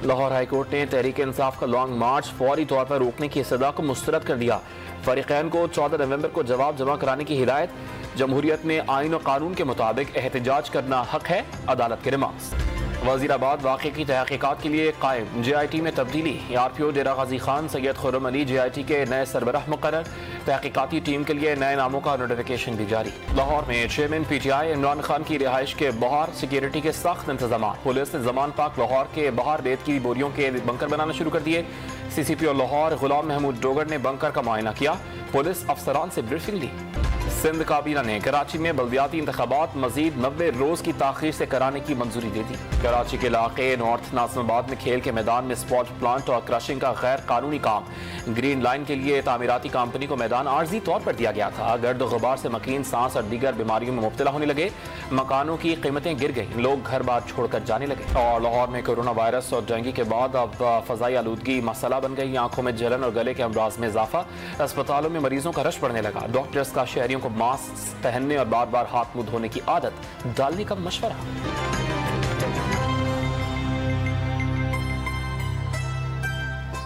Lahore high court نے تحریک انصاف کا long march فوری طور پر روکنے کی استدعا کو مسترد کر دیا۔ فریقین کو 14 نومبر کو جواب جمع کرانے کی ہدایت۔ جمہوریت میں آئین و قانون کے مطابق احتجاج کرنا حق ہے، عدالت کے ریمارکس۔ وزیر آباد واقعے کی تحقیقات کے لیے قائم، جے آئی ٹی میں تبدیلی۔ R P O Dera Ghazi Khan Syed Khurram Ali J I T کے نئے سربراہ مقرر۔ تحقیقاتی ٹیم کے لیے نئے ناموں کا نوٹیفیکیشن بھی جاری۔ لاہور میں chairman P T I Imran Khan کی رہائش کے باہر سیکیورٹی کے سخت انتظامات۔ پولیس نے زمان پاک لاہور کے باہر ریت کی بوریوں کے بنکر بنانا شروع کر دیے۔ سی سی پی او لاہور غلام محمود ڈوگر نے بنکر کا معائنہ کیا۔ پولیس افسران سے بریفنگ لی۔ سندھ کابینہ نے کراچی میں بلدیاتی انتخابات مزید 90 روز کی تاخیر سے کرانے کی منظوری دے دی۔ کراچی کے علاقے نارتھ ناظم آباد میں کھیل کے میدان میں اسپورٹ پلانٹ اور کرشنگ کا غیر قانونی کام۔ گرین لائن کے لیے تعمیراتی کمپنی کو میدان عارضی طور پر دیا گیا تھا۔ گرد و غبار سے مکین سانس اور دیگر بیماریوں میں مبتلا ہونے لگے۔ مکانوں کی قیمتیں گر گئیں، لوگ گھر بار چھوڑ کر جانے لگے۔ اور لاہور میں کورونا وائرس اور ڈینگی کے بعد اب فضائی آلودگی مسئلہ بن گئی۔ آنکھوں میں جلن اور گلے کے امراض میں اضافہ۔ اسپتالوں میں مریضوں کا رش بڑھنے لگا۔ ڈاکٹرز کا شہریوں کو ماسک پہننے اور بار بار ہاتھ منہ دھونے کی عادت ڈالنے کا مشورہ۔